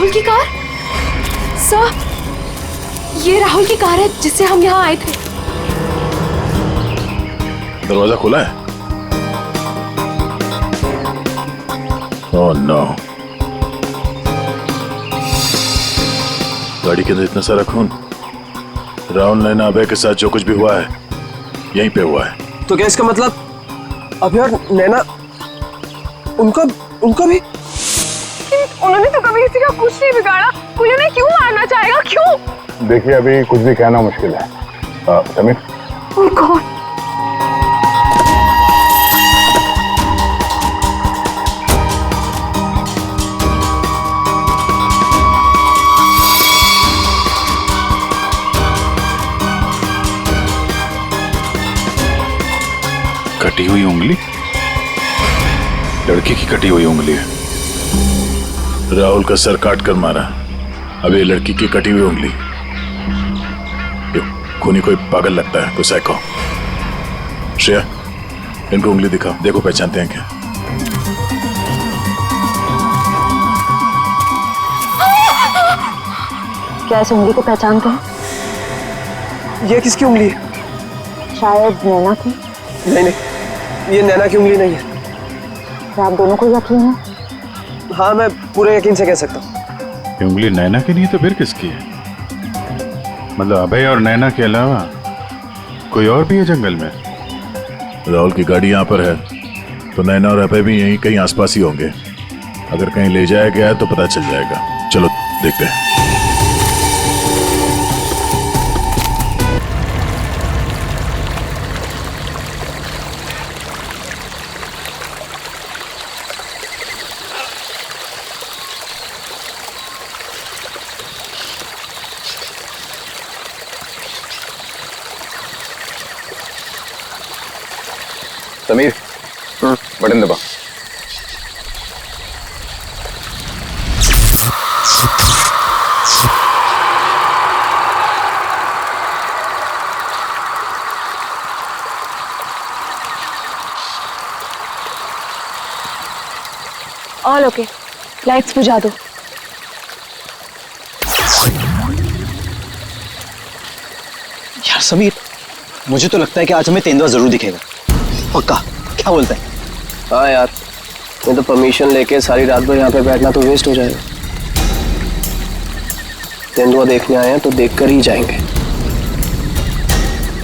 राहुल की car? Sir, ये राहुल की कार है जिससे हम यहाँ आए थे। दरवाजा खुला है? Oh no. गाड़ी के अंदर इतना सारा खून। राहुल नैना अभय के साथ जो कुछ भी हुआ है यहीं पे हुआ है। तो क्या इसका मतलब अभय और नैना उनका भी? उन्होंने तो कभी किसी का कुछ नहीं बिगाड़ा, कोई उन्हें क्यों मारना चाहेगा? क्यों? देखिए अभी कुछ भी कहना मुश्किल है। समीर। ओह गॉड। कटी हुई उंगली? लड़की की कटी हुई उंगली है। राहुल का सर काट कर मारा, अब ये लड़की की कटी हुई उंगली। ये खूनी कोई पागल लगता है, कोई साइको। श्रेया, इनको उंगली दिखाओ, देखो पहचानते हैं क्या? क्या इस उंगली को पहचानते हैं? ये किसकी उंगली है? शायद नैना की। नहीं, ये नैना की उंगली नहीं है। क्या आप दोनों को यकीन है? हाँ, मैं पूरे यकीन से कह सकता हूँ। ये उंगली नैना की नहीं तो फिर किसकी है? मतलब अभय और नैना के अलावा कोई और भी है जंगल में? राहुल की गाड़ी यहाँ पर है तो नैना और अभय भी यहीं कहीं आसपास ही होंगे। अगर कहीं ले जाया गया है तो पता चल जाएगा। चलो देखते हैं। समीर, बटन दबा। ऑल ओके, लाइट्स बुझा दो। यार समीर, मुझे तो लगता है कि आज हमें तेंदुआ जरूर दिखेगा। पक्का? क्या बोलते हैं? हाँ यार, मैं तो परमिशन लेके सारी रात भर यहाँ पे बैठना तो वेस्ट हो जाएगा। तेंदुआ देखने आए हैं तो देखकर ही जाएंगे।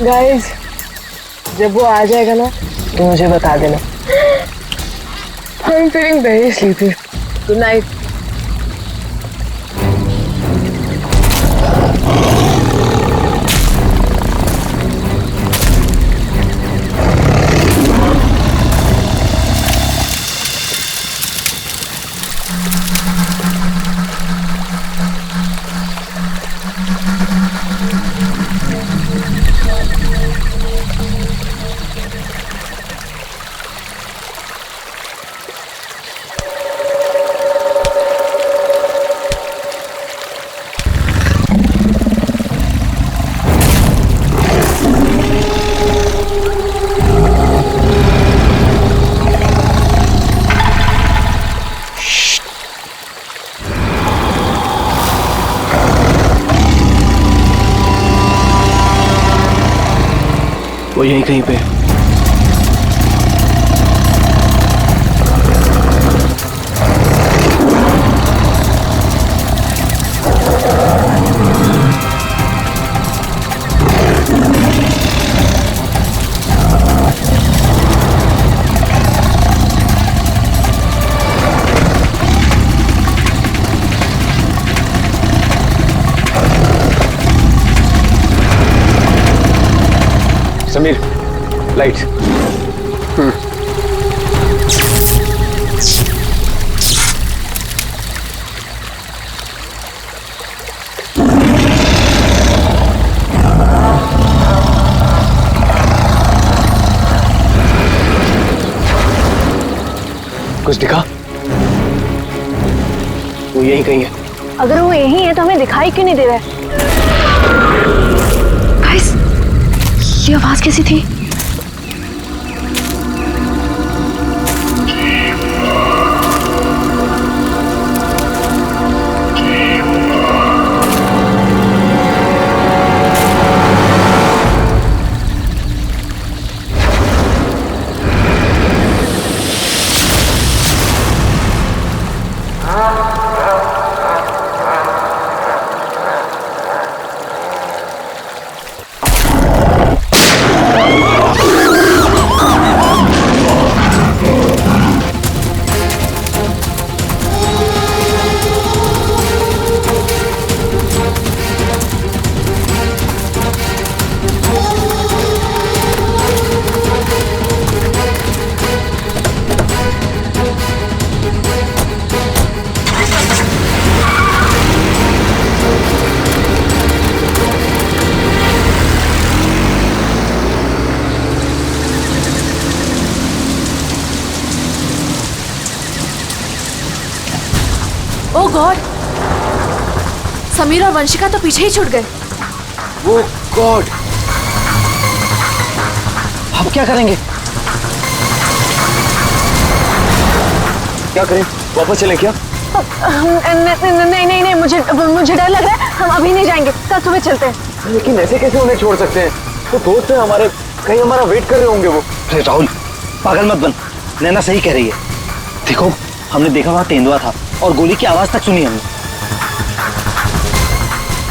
गाइस, जब वो आ जाएगा ना तो मुझे बता देना। I'm feeling very sleepy. Good night. वो यहीं कहीं पे। समीर, लाइट। कुछ दिखा? वो यहीं कहीं है। अगर वो यही है तो हमें दिखाई क्यों नहीं दे रहा है? गाइस, ये आवाज कैसी थी? ओ गॉड, समीर और वंशिका तो पीछे ही छूट गए। वो गॉड, अब क्या करेंगे? क्या करें? वापस चलें क्या? नहीं नहीं नहीं, मुझे डर लग रहा है, हम अभी नहीं जाएंगे, कल सुबह चलते हैं। लेकिन ऐसे कैसे उन्हें छोड़ सकते हैं? तो दोस्त है हमारे, कहीं हमारा वेट कर रहे होंगे वो। अरे राहुल, पागल मत बन, नैना सही कह रही है। देखो, हमने देखा वहां तेंदुआ था और गोली की आवाज तक सुनी हमने।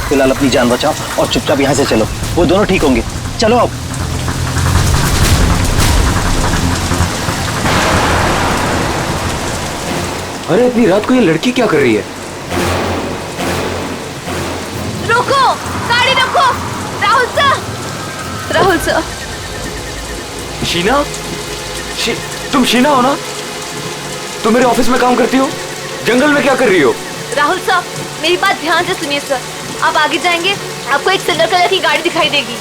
फिलहाल अपनी जान बचाओ और चुपचाप यहाँ से चलो, वो दोनों ठीक होंगे। चलो अब। अरे इतनी रात को ये लड़की क्या कर रही है? रुको, गाड़ी रुको। Rahul sir, Rahul sir. शीना? तुम शीना हो ना? तुम मेरे ऑफिस में काम करती हो? जंगल में क्या कर रही हो? राहुल सर, मेरी बात ध्यान से सुनिए सर। आप आगे जाएंगे, आपको एक सिल्वर कलर की गाड़ी दिखाई देगी।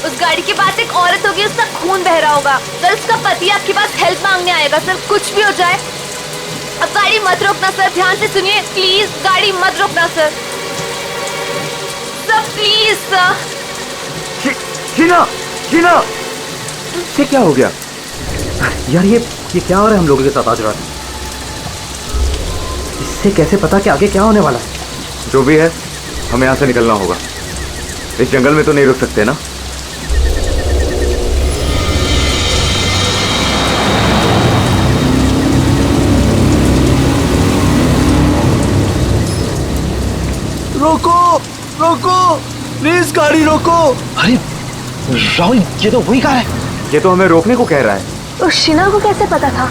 उस गाड़ी के पास एक औरत होगी, उसका खून बह रहा होगा। सर, उसका पति आपके पास हेल्प मांगने आएगा। सर, कुछ भी हो जाए, अब गाड़ी मत रोकना सर। ध्यान से सुनिए प्लीज, गाड़ी मत रोकना sir. Sir please sir. Sheena, Sheena, ये क्या हो गया? यार ये क्या हो रहा है हम लोगों के साथ आज रात? इससे कैसे पता कि आगे क्या होने वाला है? जो भी है, हमें यहाँ से निकलना होगा। इस जंगल में तो नहीं रुक सकते ना। रोको, रोको, प्लीज गाड़ी रोको। अरे राहुल, ये तो वही कार है। ये तो हमें रोकने को कह रहा है। तो शीना को कैसे पता था?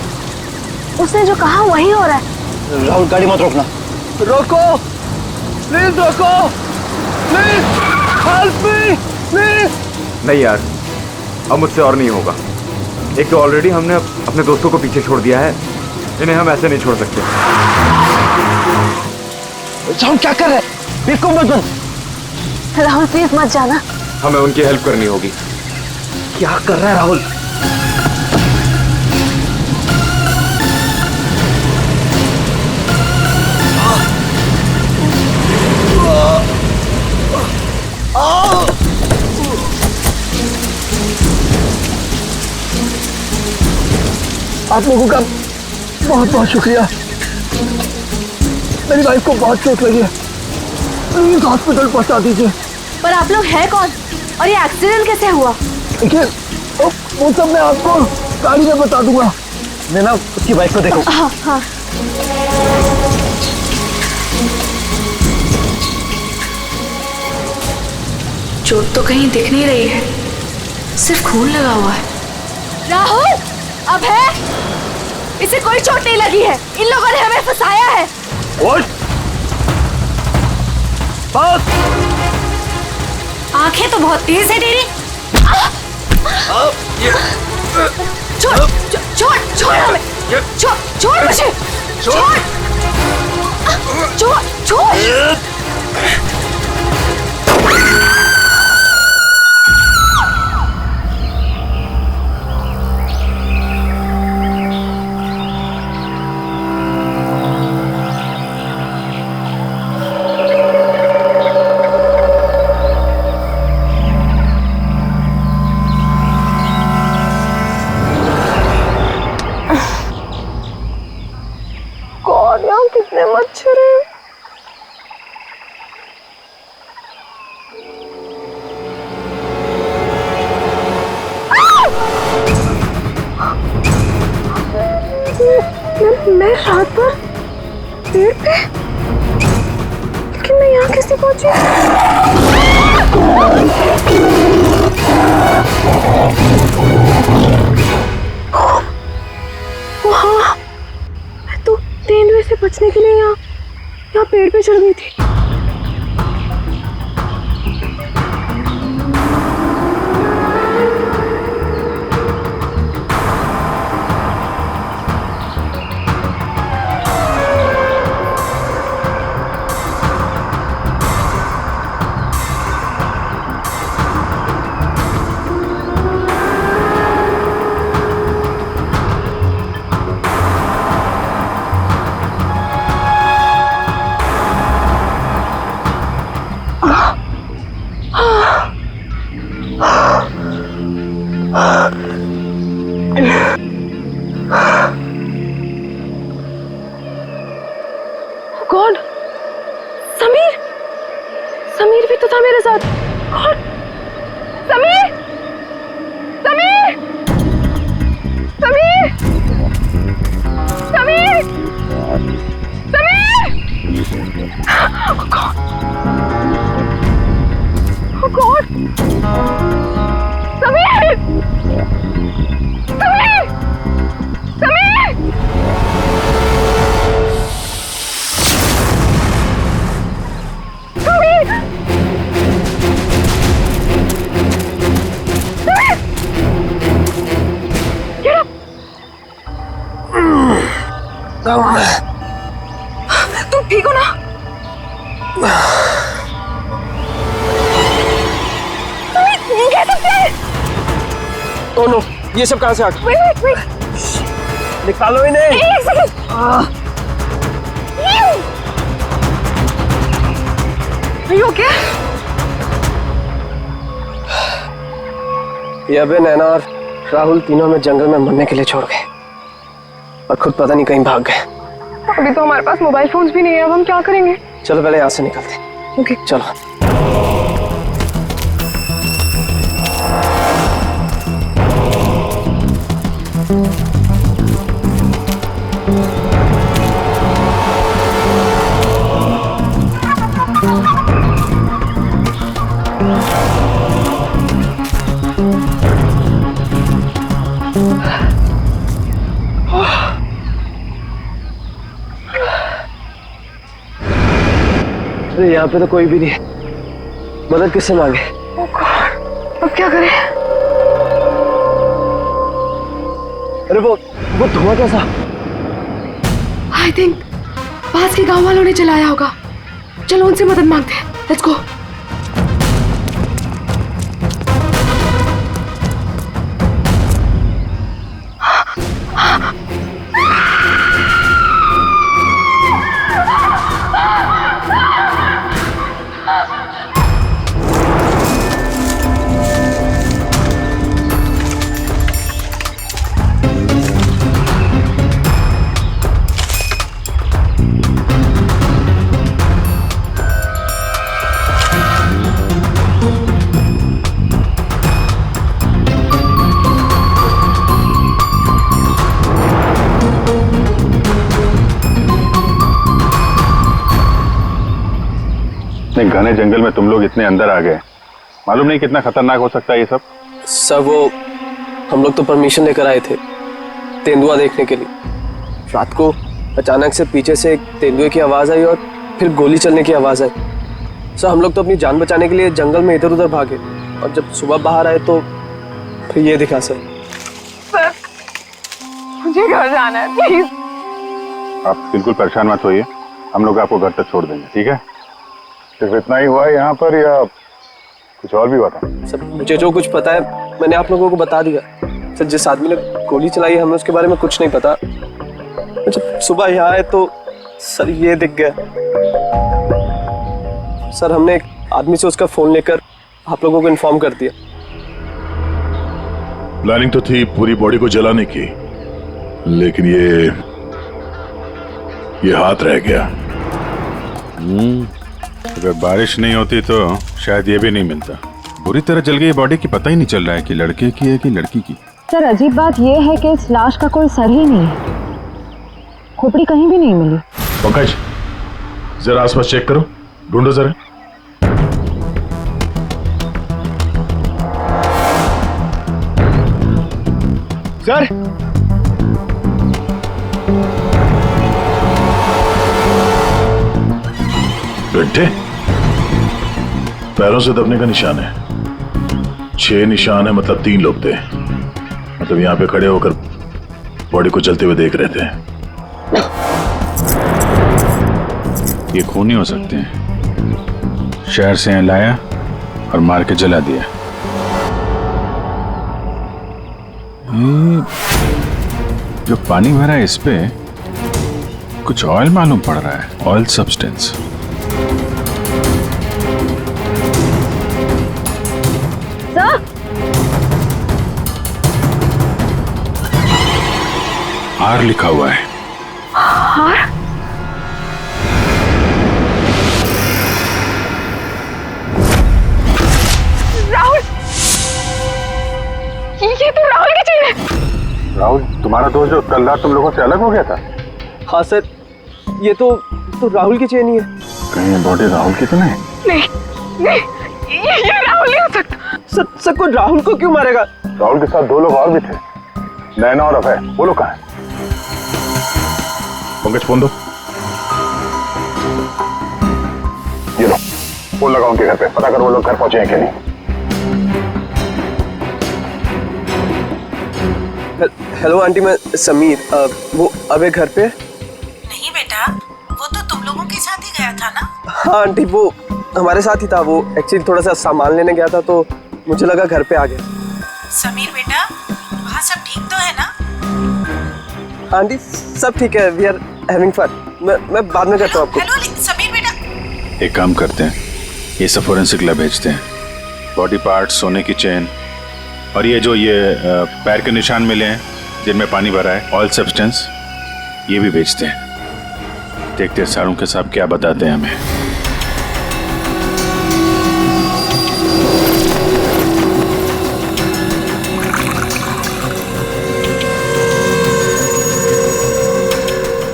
उसने जो कहा वही हो रहा है। राहुल, गाड़ी मत रोकना। रोको, प्लीज रोको, प्लीज हेल्प मी, प्लीज। नहीं यार, अब मुझसे और नहीं होगा। एक तो ऑलरेडी हमने अपने दोस्तों को पीछे छोड़ दिया है, इन्हें हम ऐसे नहीं छोड़ सकते। राहुल क्या कर रहे हैं? बेवकूफ मत बन। राहुल प्लीज मत जाना। हमें उनकी हेल्प करनी होगी। क्या कर रहा है राहुल? आप लोगों का बहुत बहुत शुक्रिया। मेरी वाइफ को बहुत चोट लगी है, प्लीज हॉस्पिटल पहुंचा दीजिए। पर आप लोग हैं कौन और ये एक्सीडेंट कैसे हुआ? देखिए, वो सब मैं आपको गाड़ी में बता दूंगा। नैना, उसकी बाइक को देखो। हाँ हाँ। चोट तो कहीं दिख नहीं रही है, सिर्फ खून लगा हुआ है। राहुल, अब है, इसे कोई चोट नहीं लगी है। इन लोगों ने हमें फंसाया है। बस। आंखें तो बहुत तेज है तेरी। छोड़ छोड़ छोड़ हमें, छोड़ छोड़ मुझे, छोड़ छोड़ छोड़। कितने मच्छर हैं। मैं रात पर पेड़ पे, लेकिन मैं यहाँ कैसे पहुंची? वहाँ मैं तो तेंदुए से बचने के लिए यहाँ पेड़ पे चढ़ गई थी। कौन? समीर, समीर भी तो था मेरे साथ। कौन? समीर, समीर, समीर, समीर, समीर। कौन? समीर, समीर, समीर। तुम ठीक हो ना? तुम कैसे थे? ओह नो, ये सब कहाँ से आ गया? वेट वेट वेट, निकालो इन्हें। एक सेकंड। You okay? ये अबे, नैना और राहुल तीनों में जंगल में मरने के लिए छोड़ गए और खुद पता नहीं कहीं भाग गए। अभी तो हमारे पास मोबाइल फोन्स भी नहीं है, अब हम क्या करेंगे? चलो पहले यहाँ से निकलते हैं। ओके चलो। अरे यहाँ पे तो कोई भी नहीं है, मदद किससे मांगे? Oh God, अब क्या करें? अरे वो धुआं कैसा? I think पास के गांव वालों ने चलाया होगा। चलो उनसे मदद मांगते हैं। Let's go. इतने घने जंगल में तुम लोग इतने अंदर आ गए, मालूम नहीं कितना खतरनाक हो सकता है ये सब। सर वो हम लोग तो परमिशन लेकर आए थे तेंदुआ देखने के लिए। रात को अचानक से पीछे से एक तेंदुए की आवाज आई और फिर गोली चलने की आवाज आई। सर हम लोग तो अपनी जान बचाने के लिए जंगल में इधर उधर भागे और जब सुबह बाहर आए तो फिर ये दिखा। सर मुझे घर जाना है, प्लीज। आप बिल्कुल परेशान मत होइए, हम लोग आपको घर तक छोड़ देंगे, ठीक है? सिर्फ इतना ही हुआ है यहाँ पर या कुछ और भी हुआ था? सर मुझे जो कुछ पता है मैंने आप लोगों को बता दिया। सर जिस आदमी ने गोली चलाई है हमें उसके बारे में कुछ नहीं पता। जब सुबह यहाँ आए तो सर ये दिख गया। सर हमने एक आदमी से उसका फोन लेकर आप लोगों को इन्फॉर्म कर दिया। प्लानिंग तो थी पूरी बॉडी को जलाने की, लेकिन ये हाथ रह गया। अगर बारिश नहीं होती तो शायद ये भी नहीं मिलता। बुरी तरह जल गई बॉडी की, पता ही नहीं चल रहा है कि लड़के की है कि लड़की की। सर अजीब बात ये है कि इस लाश का कोई सर ही नहीं है, खोपड़ी कहीं भी नहीं मिली। पंकज जरा आसपास चेक करो, ढूंढो जरा। सर गड्ढे, पैरों से दबने का निशान है। 6 निशान है, मतलब 3 लोग थे। मतलब यहाँ पे खड़े होकर बॉडी को जलते हुए देख रहे थे। ये खून ही हो सकते हैं। शहर से यहाँ लाया और मार के जला दिया। जो पानी भरा है इस पे कुछ ऑयल मालूम पड़ रहा है, ऑयल सब्सटेंस। हार लिखा हुआ है। हार? राहुल, ये तो राहुल की चेन है। राहुल तुम्हारा दोस्त जो कल रात तुम लोगों से अलग हो गया था? हाँ सर, ये तो राहुल की चेन ही है। कहीं ये बॉडी राहुल की तो नहीं? नहीं नहीं, ये राहुल नहीं हो सकता। सर कोई राहुल को क्यों मारेगा? राहुल के साथ 2 लोग और भी थे, नैना और अभय। वो लोग कहाँ हैं? पंकज फोन दो। ये लो, फोन लगाओ उनके घर पे, पता करो वो लोग घर पहुंचे हैं कि नहीं। हेलो आंटी, मैं समीर। वो अबे घर पे? नहीं बेटा, वो तो तुम लोगों के साथ ही गया था ना? हाँ आंटी, वो हमारे साथ ही था। वो एक्चुअली थोड़ा सा सामान लेने गया था तो मुझे लगा घर पे आ गया। समीर बेटा, वहाँ सब ठीक तो है ना? आंटी सब ठीक है, वी आर हैविंग फन। मैं बाद में करता हूँ आपको। हेलो समीर बेटा। एक काम करते हैं, ये सब फोरेंसिक लैब भेजते हैं। बॉडी पार्ट्स, सोने की चेन और ये जो पैर के निशान मिले हैं जिनमें पानी भरा है, ऑयल सब्सटेंस, ये भी भेजते हैं। देखते हैं सारों के साहब क्या बताते हैं हमें।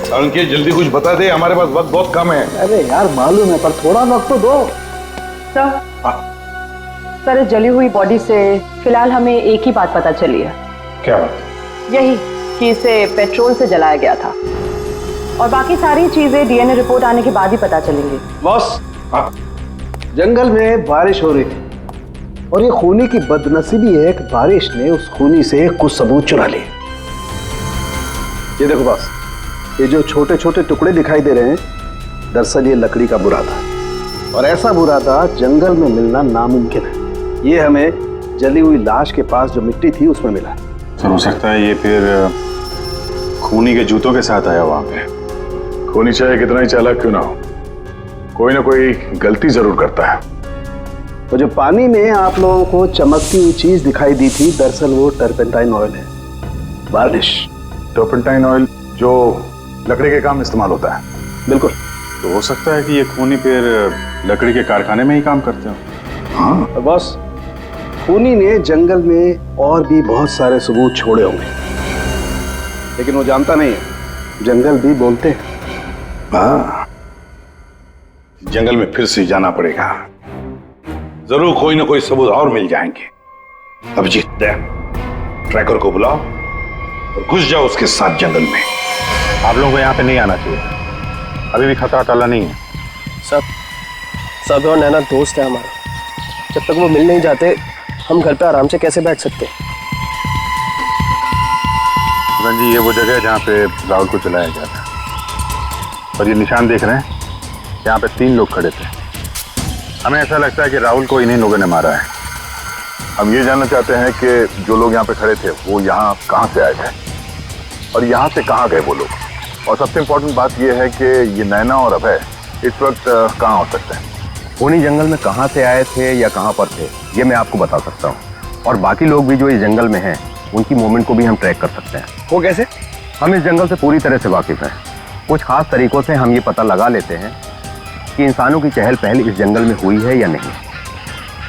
सारुण जल्दी कुछ बता दे, हमारे पास वक्त बहुत कम है। अरे यार मालूम है, पर थोड़ा वक्त तो दो। सर, इस जली हुई बॉडी से फिलहाल हमें एक ही बात पता चली है। क्या बात? यही कि इसे पेट्रोल से जलाया गया था, और बाकी सारी चीजें डीएनए रिपोर्ट आने के बाद ही पता चलेंगी। बॉस, जंगल में बारिश हो रही थी और ये खूनी की बदनसीबी है कि बारिश ने उस खूनी से कुछ सबूत चुरा लिए। ये देखो बॉस, ये जो छोटे छोटे टुकड़े दिखाई दे रहे हैं, दरअसल ये लकड़ी का बुरादा, और ऐसा बुरादा जंगल में मिलना नामुमकिन है। ये हमें जली हुई लाश के पास जो मिट्टी थी उसमें मिला। सर हो सकता है ये फिर खूनी के जूतों के साथ आया वहां पे। खूनी चाहे कितना ही चालाक क्यों ना हो, कोई ना कोई गलती जरूर करता है। तो जो पानी में आप लोगों को चमकती हुई चीज दिखाई दी थी, दरअसल वो टर्पेंटाइन ऑयल है, वार्निश। टर्पेंटाइन ऑयल जो लकड़ी के काम में इस्तेमाल होता है? बिल्कुल। तो हो सकता है कि ये खूनी फिर लकड़ी के कारखाने में ही काम करते हो। हाँ तो बॉस, खूनी ने जंगल में और भी बहुत सारे सबूत छोड़े होंगे, लेकिन वो जानता नहीं है जंगल भी बोलते हैं। हाँ, जंगल में फिर से जाना पड़ेगा, जरूर कोई ना कोई सबूत और मिल जाएंगे। अभिजीत, ट्रैकर को बुलाओ और घुस जाओ उसके साथ जंगल में। आप लोगों को यहाँ पे नहीं आना चाहिए, अभी भी खतरा टला नहीं है। सब और नैना दोस्त है हमारा, जब तक वो मिल नहीं जाते हम घर पे आराम से कैसे बैठ सकते? जी, ये वो जगह है जहाँ पे राहुल को चलाया गया था, और ये निशान देख रहे हैं, यहाँ पे 3 लोग खड़े थे। हमें ऐसा लगता है कि राहुल को इन्हीं लोगों ने मारा है। हम ये जानना चाहते हैं कि जो लोग यहाँ पे खड़े थे वो यहाँ कहाँ से आए थे और यहाँ से कहाँ गए वो लोग, और सबसे इम्पोर्टेंट बात यह है कि ये नैना और अभय इस वक्त कहाँ हो सकते हैं। खूनी जंगल में कहाँ से आए थे या कहाँ पर थे, ये मैं आपको बता सकता हूँ, और बाकी लोग भी जो इस जंगल में हैं उनकी मूवमेंट को भी हम ट्रैक कर सकते हैं। वो कैसे? हम इस जंगल से पूरी तरह से वाकिफ हैं। कुछ खास तरीकों से हम ये पता लगा लेते हैं कि इंसानों की चहल पहल इस जंगल में हुई है या नहीं,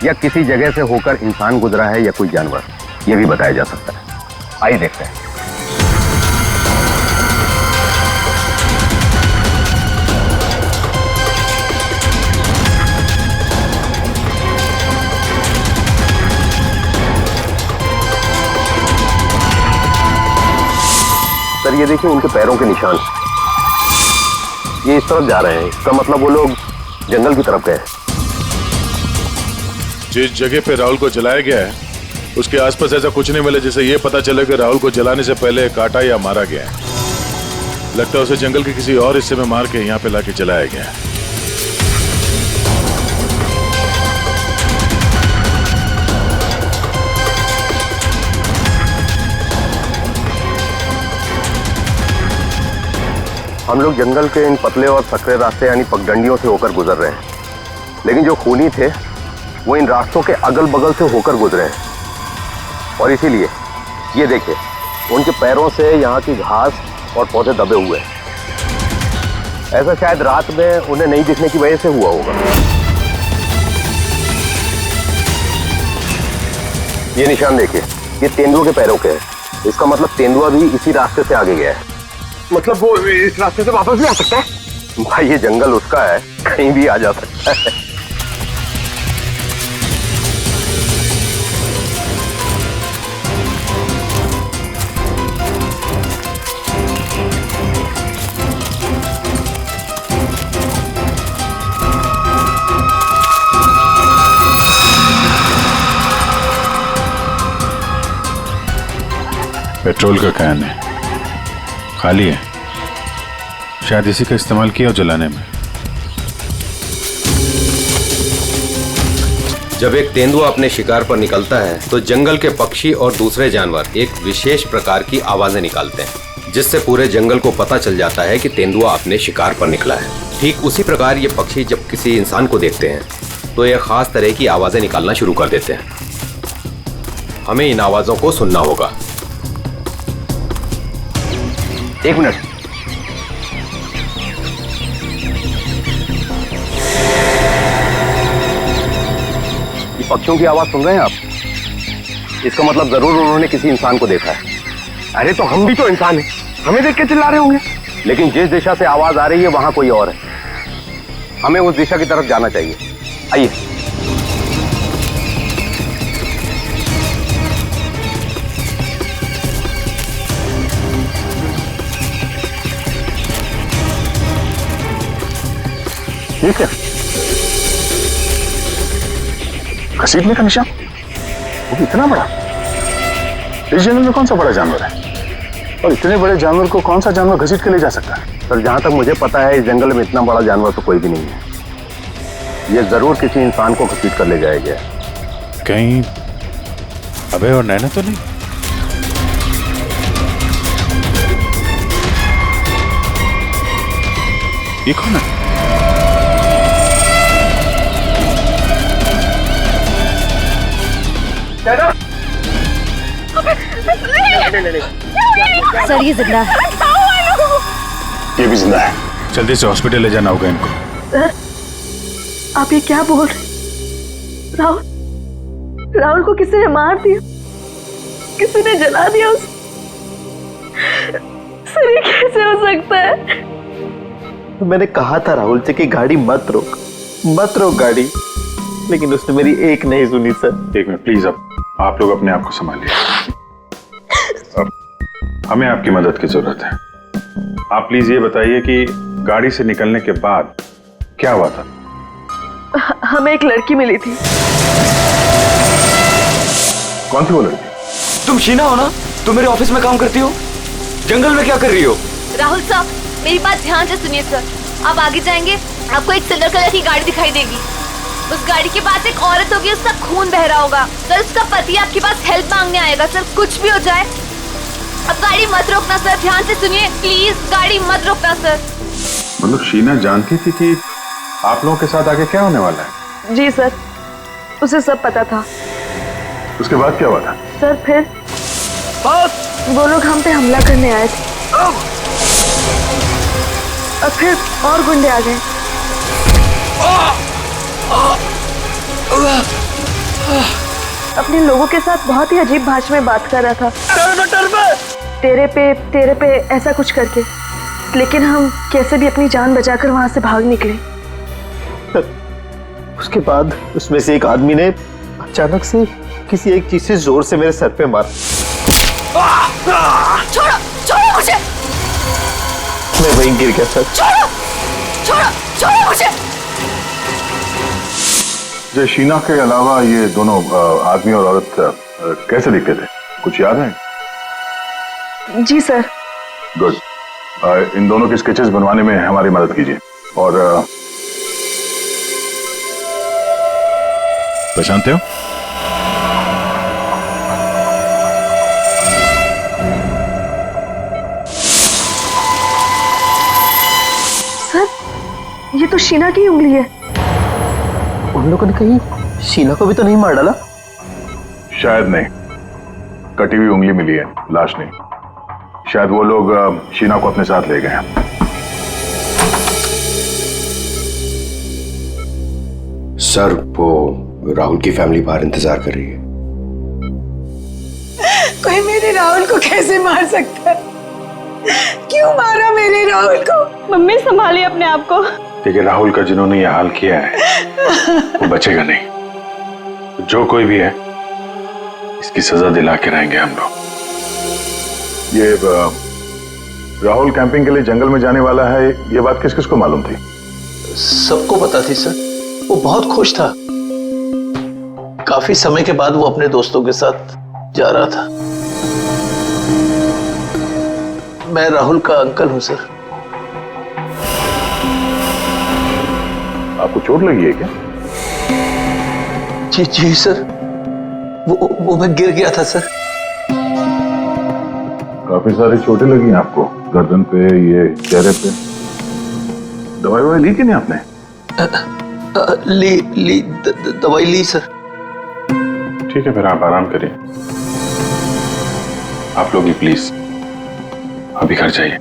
या किसी जगह से होकर इंसान गुजरा है या कोई जानवर, ये भी बताया जा सकता है। आइए देखते हैं। सर ये देखिए उनके पैरों के निशान, ये इस तरफ जा रहे हैं, इसका मतलब वो लोग जंगल की तरफ गए। जिस जगह पे राहुल को जलाया गया है उसके आसपास ऐसा कुछ नहीं मिला जिससे ये पता चले कि राहुल को जलाने से पहले काटा या मारा गया है। लगता है उसे जंगल के किसी और हिस्से में मार के यहाँ पे लाके जलाया गया है। हम लोग जंगल के इन पतले और सकरे रास्ते यानी पगडंडियों से होकर गुजर रहे हैं, लेकिन जो खूनी थे वो इन रास्तों के अगल बगल से होकर गुजरे हैं, और इसीलिए ये देखिए उनके पैरों से यहाँ की घास और पौधे दबे हुए हैं। ऐसा शायद रात में उन्हें नहीं दिखने की वजह से हुआ होगा। ये निशान देखिए, ये तेंदुआ के पैरों के हैं। इसका मतलब तेंदुआ भी इसी रास्ते से आगे गया है। मतलब वो इस रास्ते से वापस भी आ सकता है? भाई ये जंगल उसका है, कहीं भी आ जा सकता है। पेट्रोल का कैन है, खाली है। शायद इसी का इस्तेमाल किया हो जलाने में। जब एक तेंदुआ अपने शिकार पर निकलता है तो जंगल के पक्षी और दूसरे जानवर एक विशेष प्रकार की आवाजें निकालते हैं, जिससे पूरे जंगल को पता चल जाता है कि तेंदुआ अपने शिकार पर निकला है। ठीक उसी प्रकार ये पक्षी जब किसी इंसान को देखते हैं तो ये खास तरह की आवाजें निकालना शुरू कर देते हैं। हमें इन आवाजों को सुनना होगा। एक मिनट, ये पक्षियों की आवाज सुन रहे हैं आप? इसका मतलब जरूर उन्होंने किसी इंसान को देखा है। अरे तो हम भी तो इंसान हैं, हमें देख के चिल्ला रहे होंगे। लेकिन जिस दिशा से आवाज आ रही है वहां कोई और है। हमें उस दिशा की तरफ जाना चाहिए। आइए। ये क्या? घसीटने का निशान? वो भी इतना बड़ा? इस जंगल में कौन सा बड़ा जानवर है? और इतने बड़े जानवर को कौन सा जानवर घसीट के ले जा सकता है? सर जहां तक मुझे पता है इस जंगल में इतना बड़ा जानवर तो कोई भी नहीं है। ये जरूर किसी इंसान को घसीट कर ले जाएगा। कहीं अभय और नैना तो नहीं? ये कौन है? सर ये जिंदा है। ये भी जिंदा है। जल्दी से हॉस्पिटल ले जाना होगा इनको। सर आप ये क्या बोल रहे? राहुल को किसी ने मार दिया, किसी ने जला दिया सर ये कैसे हो सकता है? मैंने कहा था राहुल से कि गाड़ी मत रोक गाड़ी, लेकिन उसने मेरी एक नहीं सुनी सर। एक मिनट प्लीज, अब आप लोग अपने आप को संभालिए। अब हमें आपकी मदद की जरूरत है। आप प्लीज ये बताइए कि गाड़ी से निकलने के बाद क्या हुआ था? हमें एक लड़की मिली थी। कौन थी वो लड़की? तुम शीना हो ना? तुम मेरे ऑफिस में काम करती हो? जंगल में क्या कर रही हो? राहुल साहब मेरी बात ध्यान से सुनिए सर। आप आगे जाएंगे, आपको एक सिल्वर कलर की गाड़ी दिखाई देगी। उस गाड़ी के पास एक औरत होगी, उसका खून बह रहा होगा। सर उसका पति आपके पास हेल्प मांगने आएगा। सर कुछ भी हो जाए अब गाड़ी मत रोकना सर, ध्यान से सुनिए प्लीज, गाड़ी मत रोकना सर। मतलब शीना जानती थी कि आप लोगों के साथ आगे क्या होने वाला है? जी सर, उसे सब पता था। उसके बाद क्या हुआ था? सर फिर वो लोग हम पे हमला करने आए थे और फिर और गुंडे आ गए। अपने लोगों के साथ बहुत ही अजीब भाषा में बात कर रहा था, तेरे पे ऐसा कुछ करके। लेकिन हम कैसे भी अपनी जान बचाकर वहां से भाग निकले। उसके बाद उसमें से एक आदमी ने अचानक से किसी एक चीज से जोर से मेरे सर पे मारा। छोड़ो मुझे। मैं वहीं गिर गया सर। छोड़ो मुझे। जो शीना के अलावा ये दोनों आदमी और औरत कैसे दिखते थे, कुछ याद है? जी सर। गुड। इन दोनों के स्केचेस बनवाने में हमारी मदद कीजिए। और पहचानते हो? सर ये तो शीना की उंगली है। उन लोगों ने कहीं शीना को भी तो नहीं मार डाला? शायद नहीं, कटी हुई उंगली मिली है, लाश नहीं। शायद वो लोग शीना को अपने साथ ले गए हैं। सर, वो राहुल की फैमिली बाहर इंतजार कर रही है। कोई मेरे राहुल को कैसे मार सकता है? क्यों मारा मेरे राहुल को? मम्मी संभालिए अपने आप को। देखिए, राहुल का जिन्होंने ये हाल किया है वो बचेगा नहीं। जो कोई भी है इसकी सजा दिला के रहेंगे हम लोग। ये राहुल कैंपिंग के लिए जंगल में जाने वाला है, ये बात किस किस को मालूम थी? सबको पता थी सर। वो बहुत खुश था। काफी समय के बाद वो अपने दोस्तों के साथ जा रहा था। मैं राहुल का अंकल हूं सर। आपको चोट लगी है क्या? जी जी सर, वो मैं गिर गया था सर। काफी सारी चोटें लगी हैं आपको, गर्दन पे, ये चेहरे पे। दवाई ववाई ली कि नहीं आपने? दवाई ली सर। ठीक है, फिर आप आराम करिए। आप लोग भी प्लीज अभी घर जाइए।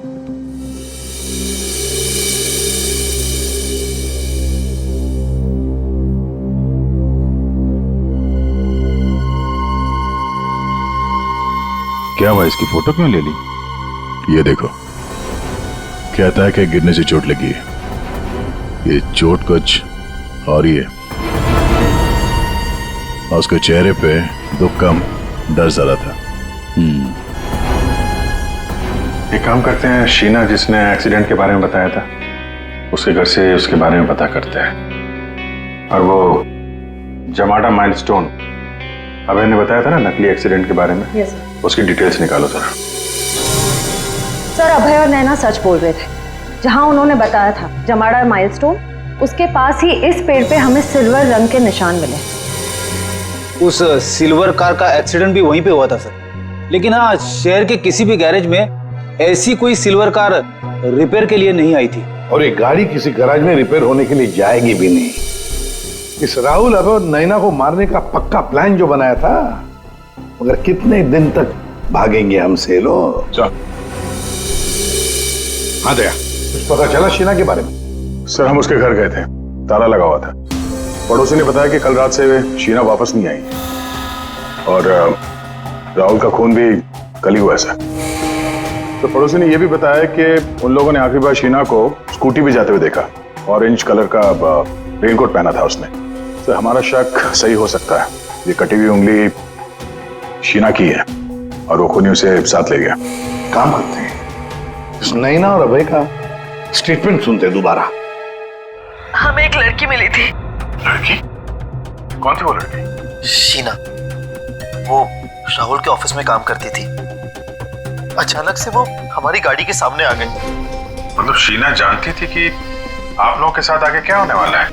क्या हुआ, इसकी फोटो क्यों ले ली? ये देखो, कहता है कि गिरने से चोट लगी है। ये चोट कुछ और ही है। और उसके चेहरे पे दुख कम, डर ज्यादा था। एक काम करते हैं, शीना जिसने एक्सीडेंट के बारे में बताया था उसके घर से उसके बारे में पता करते हैं। और वो जमाडा माइलस्टोन अभय ने बताया था ना, नकली एक्सीडेंट के बारे में, यस सर। उसकी डिटेल्स निकालो जरा। सर, अभय और नैना सच बोल रहे थे। जहां उन्होंने बताया था जमाड़ा माइलस्टोन, उसके पास ही इस पेड़ पे हमें सिल्वर रंग के निशान मिले। उस सिल्वर कार का एक्सीडेंट भी वहीं पे हुआ था सर। लेकिन हाँ, शहर के किसी भी गैरेज में ऐसी कोई सिल्वर कार रिपेयर के लिए नहीं आई थी। और ये गाड़ी किसी गैराज में रिपेयर होने के लिए जाएगी भी नहीं। इस राहुल अब नैना को मारने का पक्का प्लान जो बनाया था, मगर कितने दिन तक भागेंगे हमसे लोग। चल। हाँ दया, कुछ पता चला शीना के बारे में? सर, हम उसके घर गए थे, ताला लगा हुआ था। पड़ोसी ने बताया कि कल रात से शीना वापस नहीं आई और राहुल का खून भी कल ही हुआ है। तो पड़ोसी ने यह भी बताया कि उन लोगों ने आखिरी बार शीना को स्कूटी भी जाते हुए देखा। ऑरेंज कलर का रेनकोट पहना था उसने। तो हमारा शक सही हो सकता है, ये कटी हुई उंगली शीना की है और वो खूनी उसे साथ ले गया। काम करते हैं, इस नैना और अभय का स्टेटमेंट सुनते हैं दोबारा। हमें एक लड़की मिली थी। लड़की? कौन थी वो लड़की? शीना। वो राहुल के ऑफिस में काम करती थी। अचानक से वो हमारी गाड़ी के सामने आ गई। मतलब शीना जानती थी कि आप लोगों के साथ आगे क्या होने वाला है?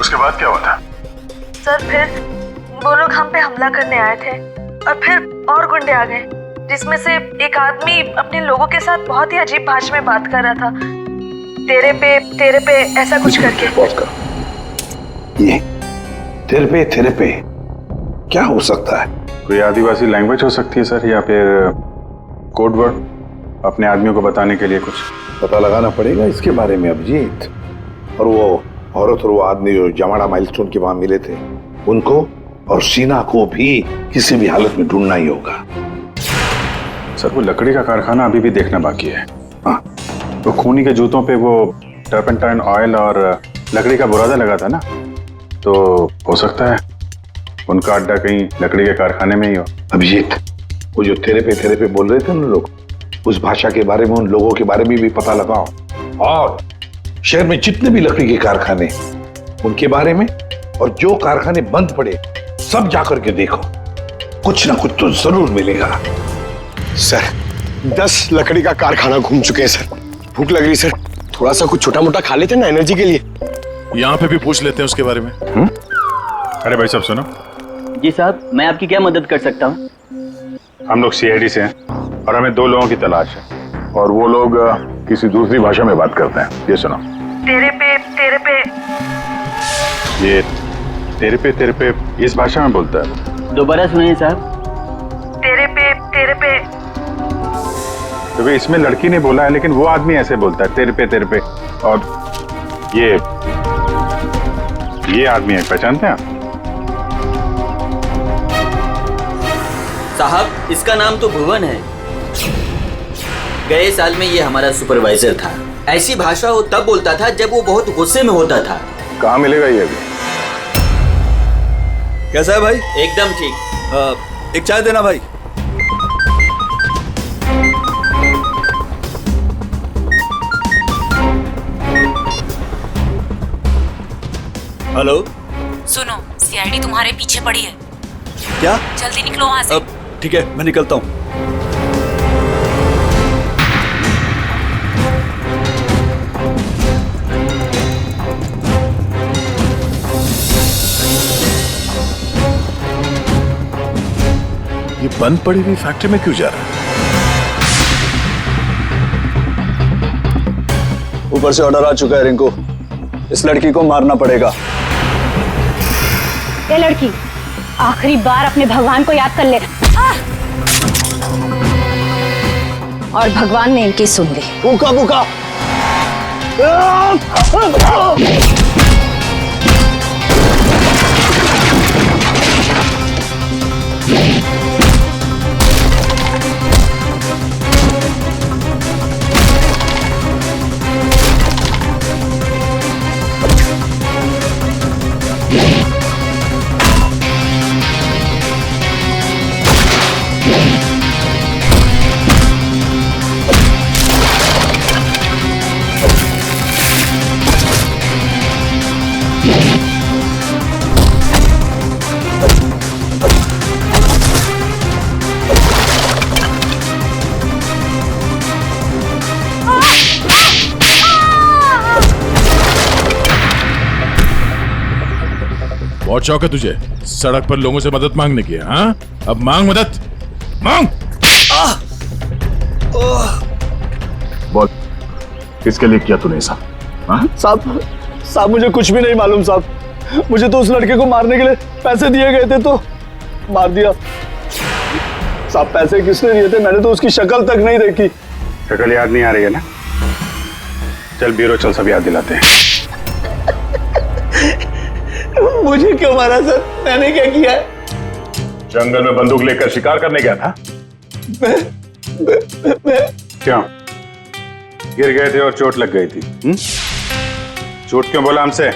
उसके बाद क्या हुआ था? सर, फिर वो लोग हम पे हमला करने आए थे और फिर और गुंडे आ गए, जिसमें से एक आदमी अपने लोगों के साथ बहुत ही अजीब भाषा में बात कर रहा था। तेरे पे ऐसा कुछ करके। ये तेरे पे क्या हो सकता है? कोई आदिवासी लैंग्वेज हो सकती है सर, या फिर कोड वर्ड अपने आदमियों को बताने के लिए कुछ। पता लगाना पड़ेगा इसके बारे में अभिजीत। और वो औरत और वो आदमी जो जमाड़ा माइलस्टोन के वहां मिले थे, उनको और शीना को भी किसी भी हालत में ढूंढना ही होगा। सर, वो लकड़ी का कारखाना अभी भी देखना बाकी है। हाँ, तो खूनी के जूतों पे वो टर्पेंटाइन ऑयल और लकड़ी का बुरादा लगा था ना, तो हो सकता है उनका अड्डा कहीं लकड़ी के कारखाने में ही हो। अभिजीत, वो जो तेरे पे बोल रहे थे ना लोग, उस भाषा के बारे में, उन लोगों के बारे में भी पता लगाओ। और शहर में जितने भी लकड़ी के कारखाने, उनके बारे में, और जो कारखाने बंद पड़े सब जाकर के देखो। कुछ ना कुछ तो जरूर मिलेगा। सर, 10 लकड़ी का कारखाना घूम चुके हैं सर। भूख लग रही सर, थोड़ा सा कुछ छोटा मोटा खा लेते ना एनर्जी के लिए। यहाँ पे भी पूछ लेते हैं उसके बारे में। अरे भाई साहब सुनो। जी साहब, मैं आपकी क्या मदद कर सकता हूँ? हम लोग सीआईडी से हैं और हमें 2 लोगों की तलाश है, और वो लोग किसी दूसरी भाषा में बात करते हैं। ये सुनो। तेरे पे ये तेरे पे इस भाषा में बोलता है। दोबारा सुनिए साहब। तेरे पे तो इसमें लड़की ने बोला है, लेकिन वो आदमी ऐसे बोलता है तेरे पे। और ये आदमी है, पहचानते हैं आप? साहब, इसका नाम तो भुवन है। गए साल में ये हमारा सुपरवाइजर था। ऐसी भाषा वो तब बोलता था जब वो बहुत गुस्से में होता था। कहाँ मिलेगा ये अभी? कैसा है भाई? एकदम ठीक। एक चाय देना भाई। हेलो, सुनो, सीआईडी तुम्हारे पीछे पड़ी है। क्या? जल्दी निकलो वहाँ से। ठीक है, मैं निकलता हूँ। ये बंद पड़ी हुई फैक्ट्री में क्यों जा रहा है? ऊपर से ऑर्डर आ चुका है रिंकू, इस लड़की को मारना पड़ेगा। ये लड़की आखिरी बार अपने भगवान को याद कर ले। और भगवान ने इनकी सुन ली। भूखा भूखा। बहुत शौक है तुझे सड़क पर लोगों से मदद मांगने की, हाँ? अब मांग मदद, मांग। बोल, किसके लिए किया तूने ऐसा? साहब मुझे कुछ भी नहीं मालूम साहब। मुझे तो उस लड़के को मारने के लिए पैसे दिए गए थे तो मार दिया। साहब पैसे किसने दिए थे? मैंने तो उसकी शक्ल तक नहीं देखी। शक्ल याद नहीं आ रही है ना? चल ब्यूरो चल, सब याद दिलाते हैं। मुझे क्यों मारा सर? मैंने क्या किया है? जंगल में बंदूक लेकर शिकार करने गया था। क्यों? गिर गए थे और चोट लग गई थी। झूठ क्यों बोला हमसे?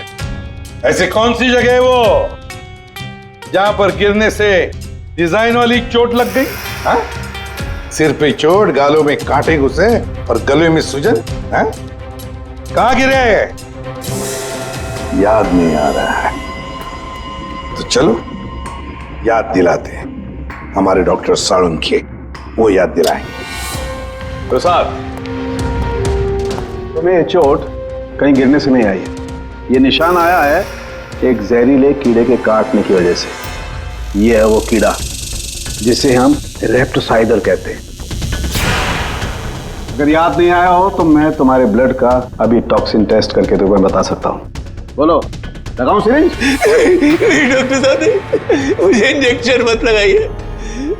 ऐसे कौन सी जगह है वो जहां पर गिरने से डिजाइन वाली चोट लग गई? हाँ? सिर पे चोट, गालों में कांटे घुसे और गले में सूजन। हाँ? कहां गिरे? याद नहीं आ रहा है तो चलो याद दिलाते हैं। हमारे डॉक्टर साळुंखे वो याद दिलाएंगे। तो साहब, तुम्हें ये चोट कहीं गिरने से नहीं आई है। ये निशान आया है एक जहरीले कीड़े के काटने की वजह से। ये है वो कीड़ा जिसे हम रेप्टोसाइडर कहते हैं। अगर याद नहीं आया हो तो मैं तुम्हारे ब्लड का अभी टॉक्सिन टेस्ट करके तुम्हें बता सकता हूँ। बोलो, लगाऊं सिरिंज? डॉक्टर साहब, मुझे इंजेक्शन मत लगाइए।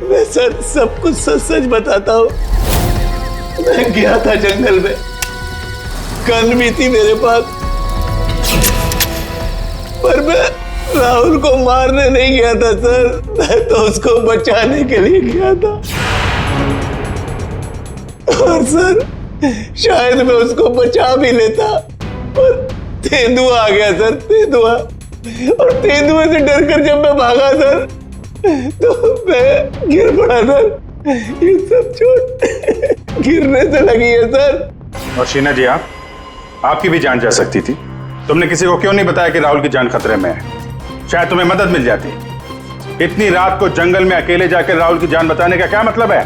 मैं सर सब कुछ सच सच बताता हूँ। मैं गया था जंगल में, गन भी थी मेरे पास, पर मैं राहुल को मारने नहीं गया था सर। मैं तो उसको बचाने के लिए गया था। और सर शायद मैं उसको बचा भी लेता, पर तेंदुआ आ गया सर, तेंदुआ। और तेंदुए से डरकर जब मैं भागा सर तो मैं गिर पड़ा सर। ये सब चोट गिरने से लगी है सर। और शीना जी, आपकी भी जान जा सकती थी। तुमने किसी को क्यों नहीं बताया कि राहुल की जान खतरे में है? शायद तुम्हें मदद मिल जाती। इतनी रात को जंगल में अकेले जाकर राहुल की जान बचाने का क्या मतलब है?